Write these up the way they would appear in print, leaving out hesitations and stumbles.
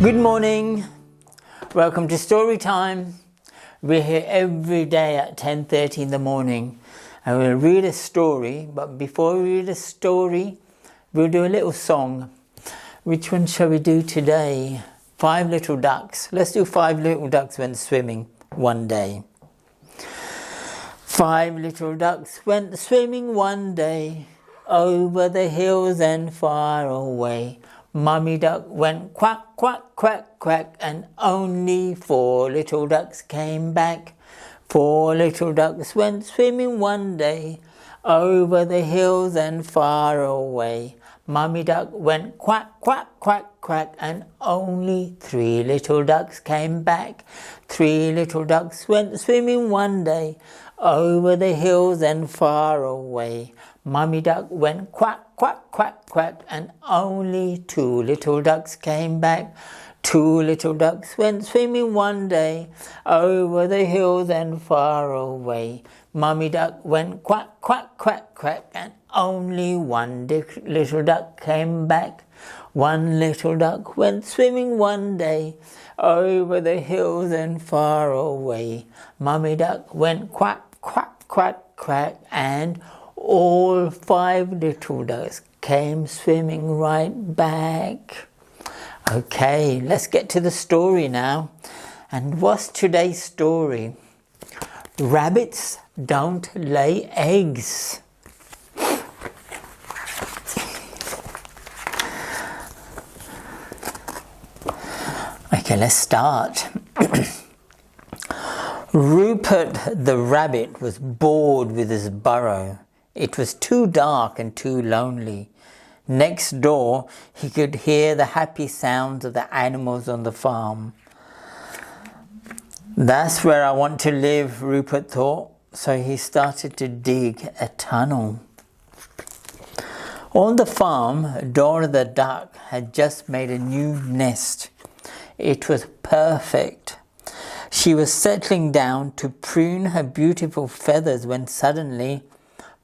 Good morning. Welcome to Story Time. We're here every day at 10:30 in the morning and we'll read a story. But before we read a story, we'll do a little song. Which one shall we do today? 5 Little Ducks. Let's do 5 Little Ducks Went Swimming one day. 5 little ducks went swimming one day over the hills and far away. Mummy duck went quack, quack, quack, quack, and only 4 little ducks came back. 4 little ducks went swimming one day over the hills and far away. Mummy duck went quack, quack, quack, quack, and only 3 little ducks came back. 3 little ducks went swimming one day over the hills and far away. Mummy duck went quack, quack, quack, quack, and only 2 little ducks came back. 2 little ducks went swimming one day over the hills and far away. Mummy duck went quack, quack, quack, quack, and only 1 little duck came back. 1 little duck went swimming one day over the hills and far away. Mummy duck went quack, quack, quack, quack, and all 5 little ducks came swimming right back. Okay, let's get to the story now. And what's today's story? Rabbits don't lay eggs. Okay, let's start. Rupert the rabbit was bored with his burrow. It was too dark and too lonely. Next door, he could hear the happy sounds of the animals on the farm. That's where I want to live, Rupert thought, so he started to dig a tunnel. On the farm, Dora the duck had just made a new nest. It was perfect. She was settling down to prune her beautiful feathers when suddenly,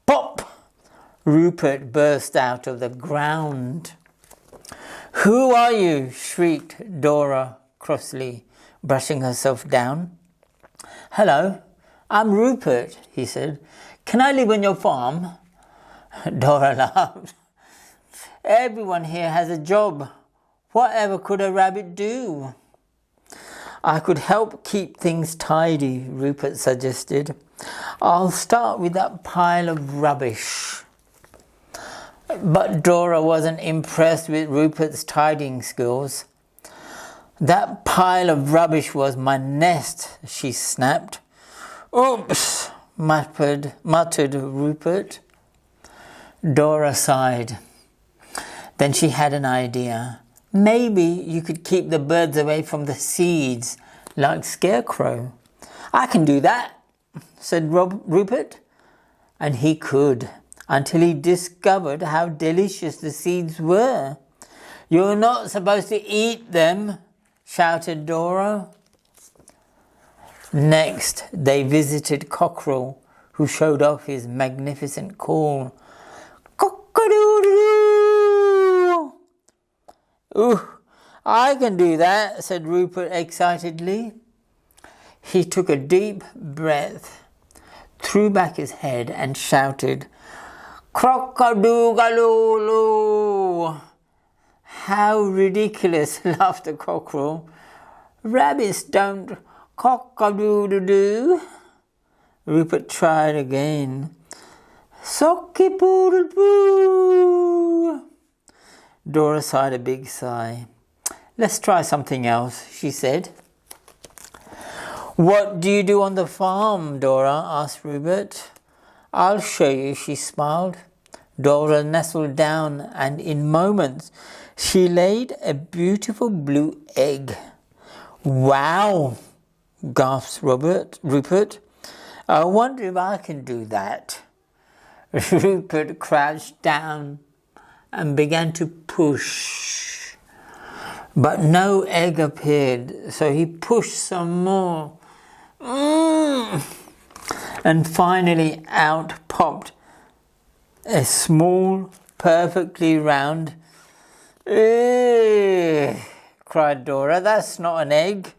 pop! Rupert burst out of the ground. "Who are you?" shrieked Dora crossly, brushing herself down. "Hello, I'm Rupert," he said. "Can I live on your farm?" Dora laughed. "Everyone here has a job. Whatever could a rabbit do?" "I could help keep things tidy," Rupert suggested. "I'll start with that pile of rubbish." But Dora wasn't impressed with Rupert's tidying skills. "That pile of rubbish was my nest," she snapped. "Oops," muttered Rupert. Dora sighed. Then she had an idea. "Maybe you could keep the birds away from the seeds, like Scarecrow." "I can do that," said Rupert. And he could, until he discovered how delicious the seeds were. "You're not supposed to eat them," shouted Dora. Next, they visited Cockerel, who showed off his magnificent call. "Cock-a-doodle-doo!" "Ooh, I can do that," said Rupert excitedly. He took a deep breath, threw back his head and shouted, "Crock-a-doo-ga-loo-loo!" "How ridiculous," laughed the cockerel. "Rabbits don't cock-a-doodle-doo." Rupert tried again. "Socky-poodle-poo!" Dora sighed a big sigh. "Let's try something else," she said. "What do you do on the farm, Dora?" asked Rupert. "I'll show you," she smiled. Dora nestled down and in moments she laid a beautiful blue egg. "Wow!" gasped Rupert. "I wonder if I can do that." Rupert crouched down and began to push. But no egg appeared, so he pushed some more. And finally out popped a small, perfectly round cried Dora. "That's not an egg."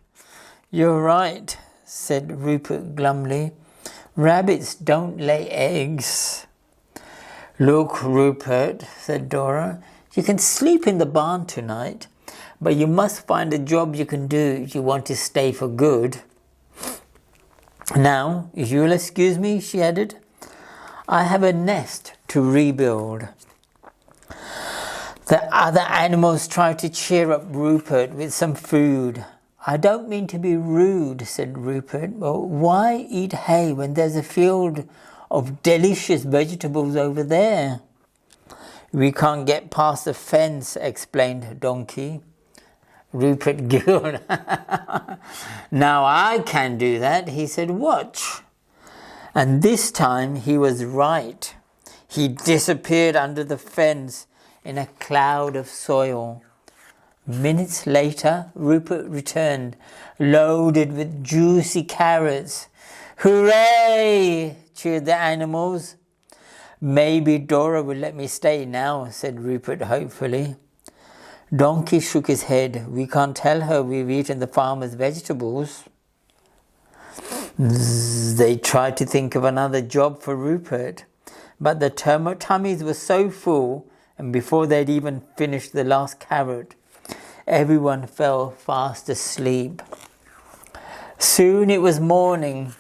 "You're right," said Rupert glumly. "Rabbits don't lay eggs." "Look, Rupert," said Dora, "you can sleep in the barn tonight, but you must find a job you can do if you want to stay for good. Now, if you'll excuse me," she added, "I have a nest to rebuild." The other animals tried to cheer up Rupert with some food. "I don't mean to be rude," said Rupert, "but why eat hay when there's a field of delicious vegetables over there?" "We can't get past the fence," explained Donkey. Rupert giggled. "Now I can do that," he said. "Watch." And this time he was right. He disappeared under the fence in a cloud of soil. Minutes later, Rupert returned, loaded with juicy carrots. "Hooray!" cheered the animals. "Maybe Dora will let me stay now," said Rupert hopefully. Donkey shook his head. "We can't tell her we've eaten the farmer's vegetables." They tried to think of another job for Rupert, but the tummies were so full, and before they'd even finished the last carrot, everyone fell fast asleep. Soon it was morning.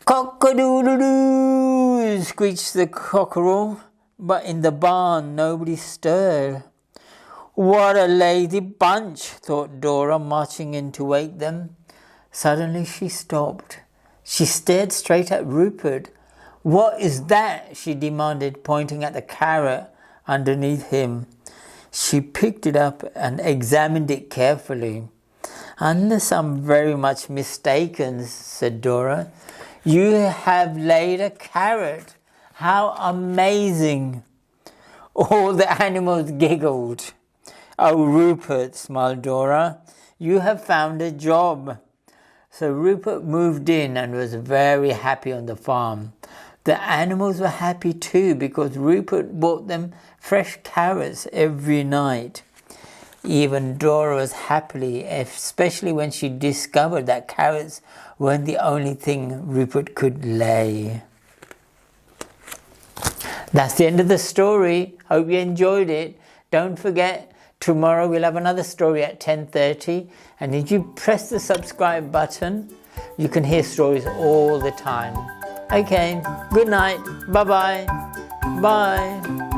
"Cock-a-doodle-doo!" screeched the cockerel, but in the barn nobody stirred. "What a lazy bunch," thought Dora, marching in to wake them. Suddenly she stopped. She stared straight at Rupert. "What is that?" she demanded, pointing at the carrot underneath him. She picked it up and examined it carefully. "Unless I'm very much mistaken," said Dora, "you have laid a carrot. How amazing!" All the animals giggled. "Oh, Rupert," smiled Dora, "you have found a job." So Rupert moved in and was very happy on the farm. The animals were happy too because Rupert brought them fresh carrots every night. Even Dora was happy, especially when she discovered that carrots weren't the only thing Rupert could lay. That's the end of the story. Hope you enjoyed it. Don't forget, tomorrow we'll have another story at 10:30, and if you press the subscribe button, you can hear stories all the time. Okay, good night. Bye-bye. Bye.